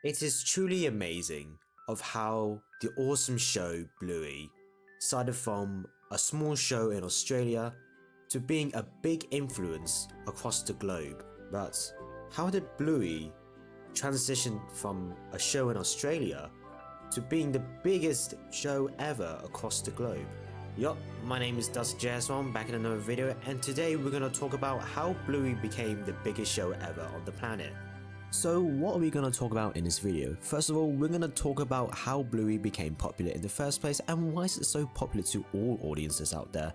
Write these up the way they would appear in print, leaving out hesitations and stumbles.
It is truly amazing of how the awesome show Bluey started from a small show in Australia to being a big influence across the globe. But how did Bluey transition from a show in Australia to being the biggest show ever across the globe? Yup, my name is Dusk Breakdown, back in another video, and today we're gonna talk about how Bluey became the biggest show ever on the planet. So what are we gonna talk about in this video? First of all, we're gonna talk about how Bluey became popular in the first place and why is it so popular to all audiences out there,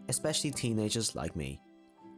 especially teenagers like me.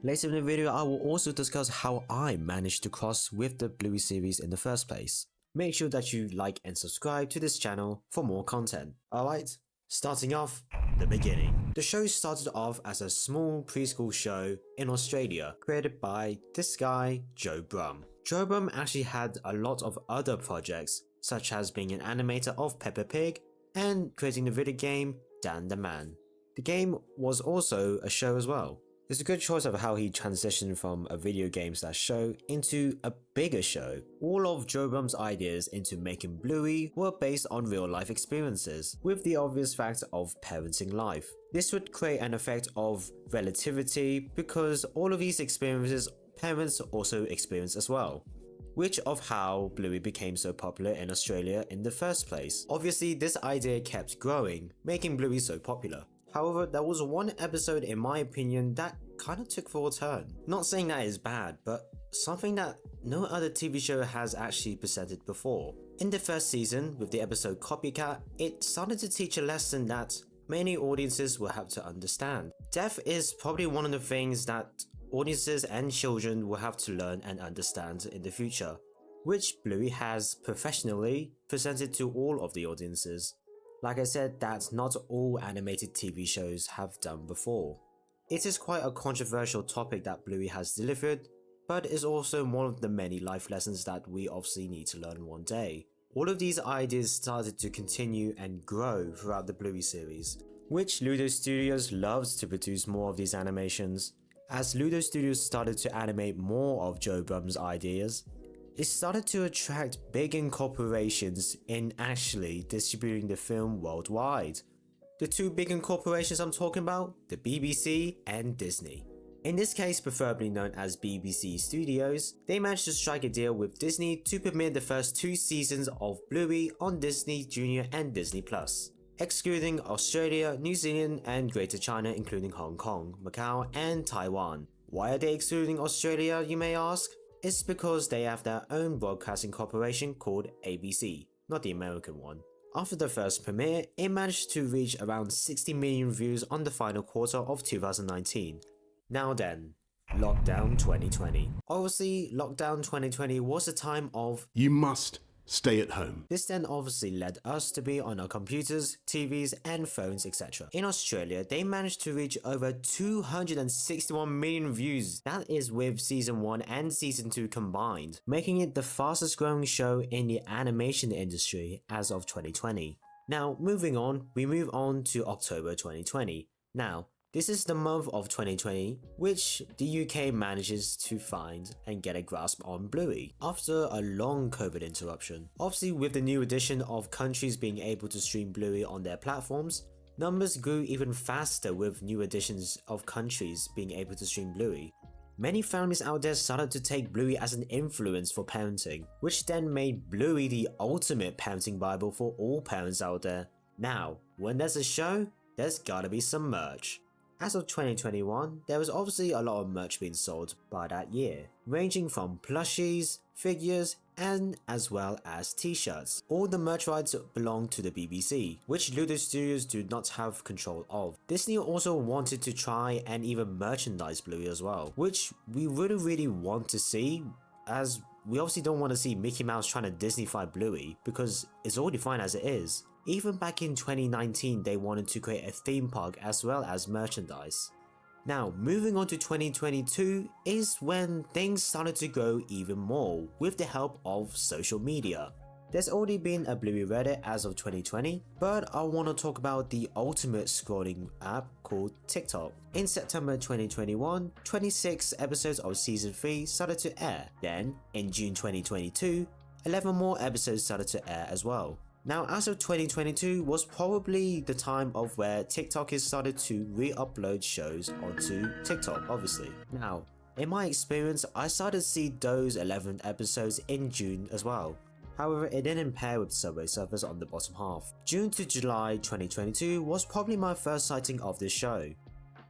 Later in the video, I will also discuss how I managed to cross with the Bluey series in the first place. Make sure that you like and subscribe to this channel for more content. Alright, starting off, the beginning. The show started off as a small preschool show in Australia created by this guy, Joe Brum. Joe Brum actually had a lot of other projects, such as being an animator of Peppa Pig and creating the video game Dan the Man. The game was also a show as well. It's a good choice of how he transitioned from a video game / show into a bigger show. All of Joe Brum's ideas into making Bluey were based on real life experiences, with the obvious fact of parenting life. This would create an effect of relativity because all of these experiences parents also experience as well, which of how Bluey became so popular in Australia in the first place. Obviously, this idea kept growing, making Bluey so popular. However, there was one episode in my opinion that kinda took for a turn. Not saying that is bad, but something that no other TV show has actually presented before. In the first season, with the episode Copycat, it started to teach a lesson that many audiences will have to understand. Death is probably one of the things that audiences and children will have to learn and understand in the future, which Bluey has professionally presented to all of the audiences. Like I said, that not all animated TV shows have done before. It is quite a controversial topic that Bluey has delivered, but is also one of the many life lessons that we obviously need to learn one day. All of these ideas started to continue and grow throughout the Bluey series, which Ludo Studios loves to produce more of these animations. As Ludo Studios started to animate more of Joe Brum's ideas, it started to attract big corporations in actually distributing the film worldwide. The two big corporations I'm talking about, the BBC and Disney. In this case, preferably known as BBC Studios, they managed to strike a deal with Disney to premiere the first 2 seasons of Bluey on Disney Junior and Disney+, excluding Australia, New Zealand and Greater China, including Hong Kong, Macau and Taiwan. Why are they excluding Australia, you may ask? It's because they have their own broadcasting corporation called ABC, not the American one. After the first premiere, it managed to reach around 60 million views on the final quarter of 2019. Now then, Lockdown 2020. Obviously, Lockdown 2020 was a time of "You must stay at home." This then obviously led us to be on our computers, TVs and phones, etc. In Australia, they managed to reach over 261 million views. That is with season 1 and season 2 combined, making it the fastest growing show in the animation industry as of 2020. Now moving on, we move on to October 2020. Now, this is the month of 2020 which the UK manages to find and get a grasp on Bluey after a long COVID interruption. Obviously, with the new addition of countries being able to stream Bluey on their platforms, numbers grew even faster with new additions of countries being able to stream Bluey. Many families out there started to take Bluey as an influence for parenting, which then made Bluey the ultimate parenting bible for all parents out there. Now, when there's a show, there's gotta be some merch. As of 2021, there was obviously a lot of merch being sold by that year, ranging from plushies, figures, and as well as t-shirts. All the merch rights belong to the BBC, which Ludo Studios do not have control of. Disney also wanted to try and even merchandise Bluey as well, which we really want to see, as we obviously don't want to see Mickey Mouse trying to Disneyfy Bluey because it's already fine as it is. Even back in 2019, they wanted to create a theme park as well as merchandise. Now, moving on to 2022 is when things started to grow even more with the help of social media. There's already been a Bluey Reddit as of 2020, but I want to talk about the ultimate scrolling app called TikTok. In September 2021, 26 episodes of season 3 started to air. Then, in June 2022, 11 more episodes started to air as well. Now, as of 2022 was probably the time of where TikTokers started to re-upload shows onto TikTok, obviously. Now, in my experience, I started to see those 11 episodes in June as well. However, it didn't pair with Subway Surfers on the bottom half. June to July 2022 was probably my first sighting of this show.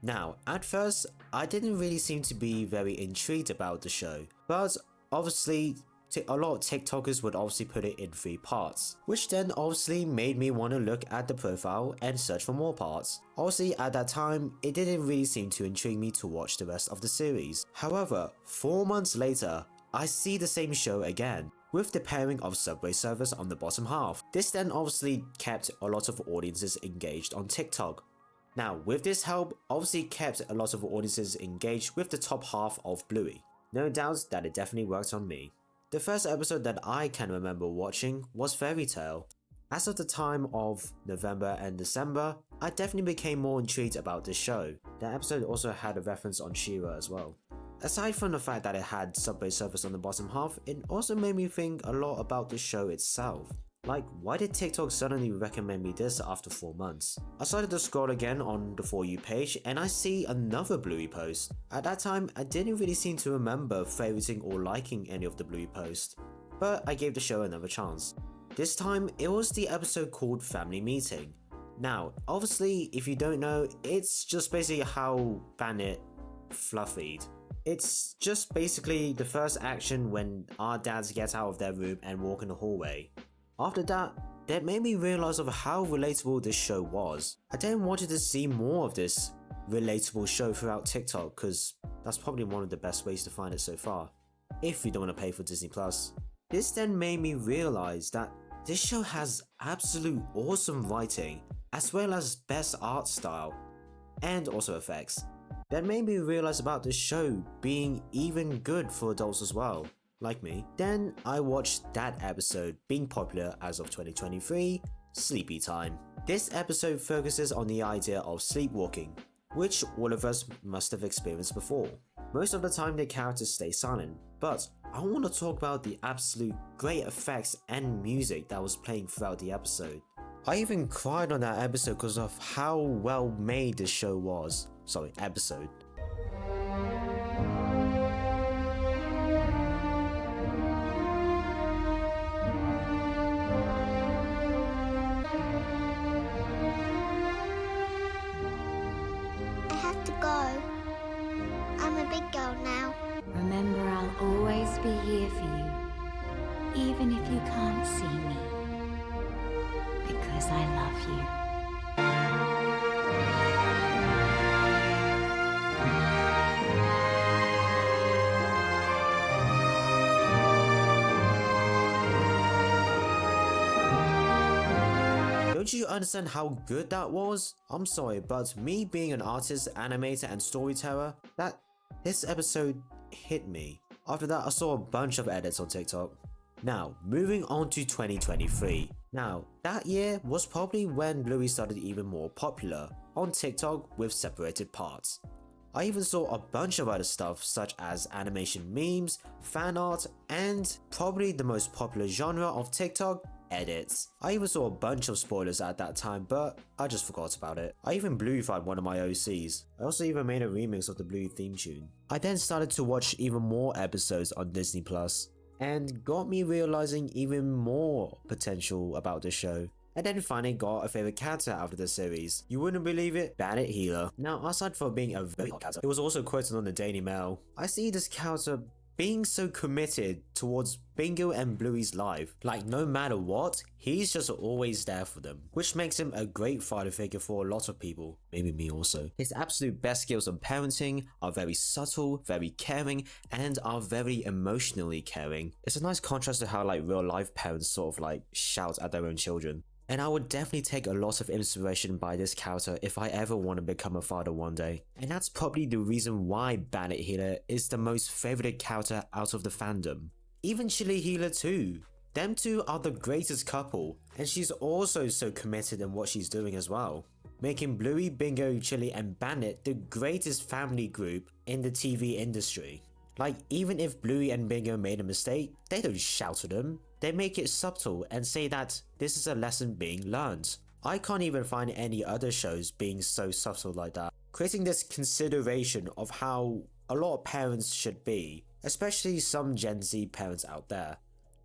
Now, at first, I didn't really seem to be very intrigued about the show, but obviously, a lot of TikTokers would obviously put it in 3 parts, which then obviously made me want to look at the profile and search for more parts. Obviously at that time, it didn't really seem to intrigue me to watch the rest of the series. However, 4 months later, I see the same show again, with the pairing of Subway Surfers on the bottom half. This then obviously kept a lot of audiences engaged on TikTok. Now, with this help, obviously kept a lot of audiences engaged with the top half of Bluey. No doubt that it definitely worked on me. The first episode that I can remember watching was Fairy Tale. As of the time of November and December, I definitely became more intrigued about this show. The episode also had a reference on She-Ra as well. Aside from the fact that it had Subway Surfers on the bottom half, it also made me think a lot about the show itself. Like, why did TikTok suddenly recommend me this after 4 months? I started to scroll again on the For You page and I see another Bluey post. At that time, I didn't really seem to remember favoriting or liking any of the Bluey posts, but I gave the show another chance. This time, it was the episode called Family Meeting. Now, obviously, if you don't know, it's just basically how Bandit fluffied. It's just basically the first action when our dads get out of their room and walk in the hallway. After that made me realize of how relatable this show was. I then wanted to see more of this relatable show throughout TikTok because that's probably one of the best ways to find it so far, if you don't want to pay for Disney+. This then made me realize that this show has absolute awesome writing, as well as best art style, and also effects. That made me realize about this show being even good for adults as well, like me. Then I watched that episode being popular as of 2023, Sleepy Time. This episode focuses on the idea of sleepwalking, which all of us must have experienced before. Most of the time the characters stay silent, but I want to talk about the absolute great effects and music that was playing throughout the episode. I even cried on that episode because of how well made the show was. Episode. I have to go. I'm a big girl now. Remember, I'll always be here for you, even if you can't see me, because I love you. Don't you understand how good that was? I'm sorry, but me being an artist, animator, and storyteller, this episode hit me. After that, I saw a bunch of edits on TikTok. Now, moving on to 2023. Now, that year was probably when Bluey started even more popular on TikTok with separated parts. I even saw a bunch of other stuff such as animation memes, fan art, and probably the most popular genre of TikTok, edits. I even saw a bunch of spoilers at that time, but I just forgot about it. I even Blueyified one of my OCs. I also even made a remix of the Bluey theme tune. I then started to watch even more episodes on Disney+, and got me realizing even more potential about the show. And then finally got a favorite character out of the series. You wouldn't believe it, Bandit Healer. Now, aside from being a very hot character, it was also quoted on the Daily Mail. I see this character being so committed towards Bingo and Bluey's life. Like, no matter what, he's just always there for them, which makes him a great father figure for a lot of people, maybe me also. His absolute best skills on parenting are very subtle, very caring, and are very emotionally caring. It's a nice contrast to how like real life parents sort of like shout at their own children. And I would definitely take a lot of inspiration by this character if I ever want to become a father one day. And that's probably the reason why Bandit Healer is the most favoured character out of the fandom. Even Chili Healer too. Them two are the greatest couple, and she's also so committed in what she's doing as well, making Bluey, Bingo, Chili and Bandit the greatest family group in the TV industry. Like, even if Bluey and Bingo made a mistake, they don't shout at them. they make it subtle and say that this is a lesson being learned. I can't even find any other shows being so subtle like that, creating this consideration of how a lot of parents should be, especially some Gen Z parents out there.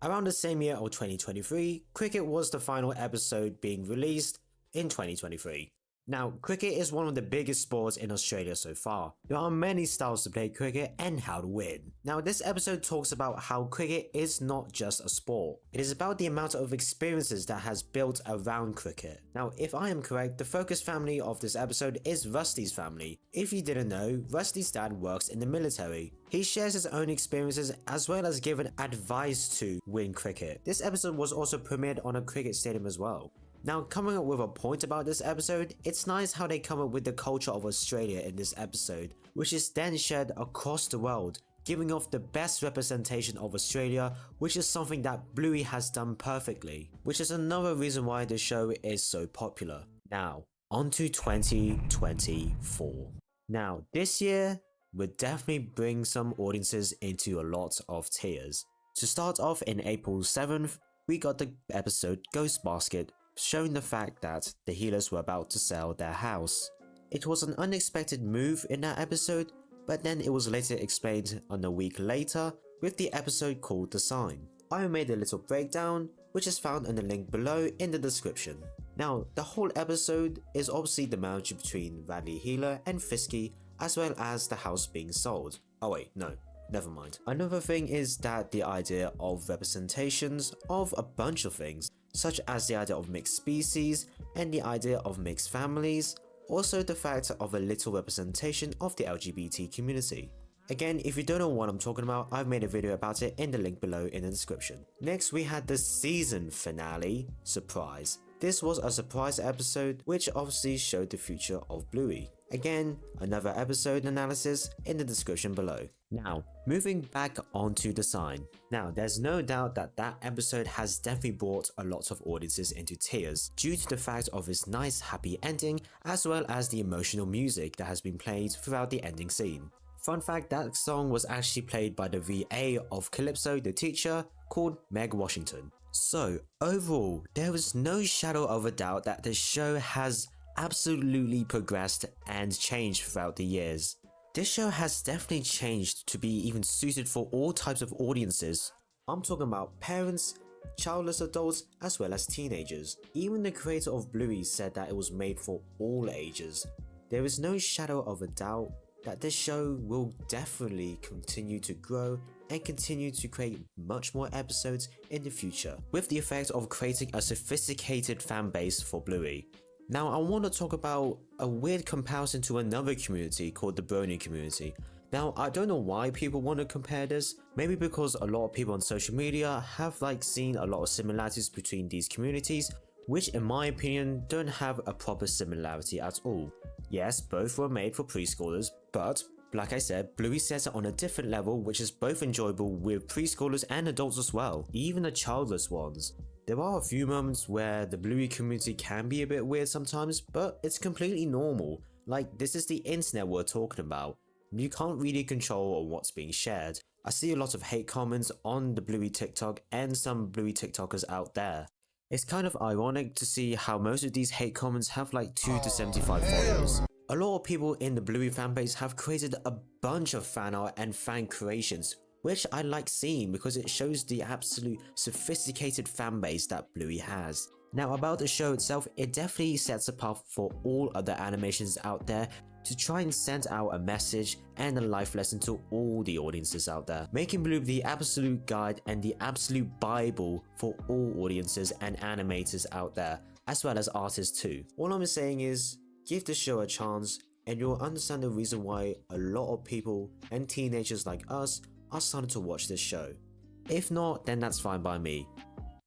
Around the same year of 2023, cricket was the final episode being released in 2023. Now, cricket is one of the biggest sports in Australia so far. There are many styles to play cricket and how to win. Now, this episode talks about how cricket is not just a sport. It is about the amount of experiences that has built around cricket. Now, if I am correct, the focus family of this episode is Rusty's family. If you didn't know, Rusty's dad works in the military. He shares his own experiences as well as giving advice to win cricket. This episode was also premiered on a cricket stadium as well. Now, coming up with a point about this episode, it's nice how they come up with the culture of Australia in this episode, which is then shared across the world, giving off the best representation of Australia, which is something that Bluey has done perfectly, which is another reason why the show is so popular. Now, on to 2024. Now, this year will definitely bring some audiences into a lot of tears. To start off, in April 7th, we got the episode Ghost Basket, showing the fact that the healers were about to sell their house. It was an unexpected move in that episode, but then it was later explained on a week later with the episode called The Sign. I made a little breakdown, which is found in the link below in the description. Now, the whole episode is obviously the marriage between Radley Healer and Fisky, as well as the house being sold. Oh wait, no. Never mind. Another thing is that the idea of representations of a bunch of things, such as the idea of mixed species and the idea of mixed families, also the fact of a little representation of the LGBT community. Again, if you don't know what I'm talking about, I've made a video about it in the link below in the description. Next, we had the season finale, Surprise. This was a surprise episode which obviously showed the future of Bluey. Again, another episode analysis in the description below. Now, moving back onto The Sign. Now, there's no doubt that that episode has definitely brought a lot of audiences into tears due to the fact of its nice happy ending as well as the emotional music that has been played throughout the ending scene. Fun fact, that song was actually played by the VA of Calypso the teacher called Meg Washington. So, overall, there is no shadow of a doubt that the show has absolutely progressed and changed throughout the years. This show has definitely changed to be even suited for all types of audiences. I'm talking about parents, childless adults, as well as teenagers. Even the creator of Bluey said that it was made for all ages. There is no shadow of a doubt that this show will definitely continue to grow and continue to create much more episodes in the future, with the effect of creating a sophisticated fan base for Bluey. Now, I want to talk about a weird comparison to another community called the Brony community. Now, I don't know why people want to compare this, maybe because a lot of people on social media have seen a lot of similarities between these communities, which in my opinion don't have a proper similarity at all. Yes, both were made for preschoolers, but like I said, Bluey sets it on a different level which is both enjoyable with preschoolers and adults as well, even the childless ones. There are a few moments where the Bluey community can be a bit weird sometimes, but it's completely normal. Like, this is the internet we're talking about. You can't really control what's being shared. I see a lot of hate comments on the Bluey TikTok and some Bluey TikTokers out there. It's kind of ironic to see how most of these hate comments have 2 to 75 followers. A lot of people in the Bluey fanbase have created a bunch of fan art and fan creations, which I like seeing because it shows the absolute sophisticated fanbase that Bluey has. Now, about the show itself, it definitely sets a path for all other animations out there to try and send out a message and a life lesson to all the audiences out there, making Bluey the absolute guide and the absolute bible for all audiences and animators out there, as well as artists too. All I'm saying is, give the show a chance and you'll understand the reason why a lot of people and teenagers like us are starting to watch this show. If not, then that's fine by me.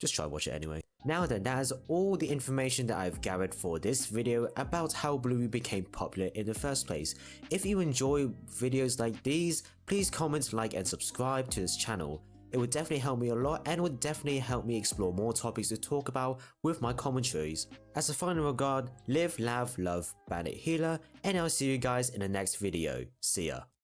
Just try watch it anyway. Now then, that is all the information that I've gathered for this video about how Bluey became popular in the first place. If you enjoy videos like these, please comment, like and subscribe to this channel. It would definitely help me a lot and would definitely help me explore more topics to talk about with my commentaries. As a final regard, live, laugh, love, Bandit Healer, and I'll see you guys in the next video. See ya.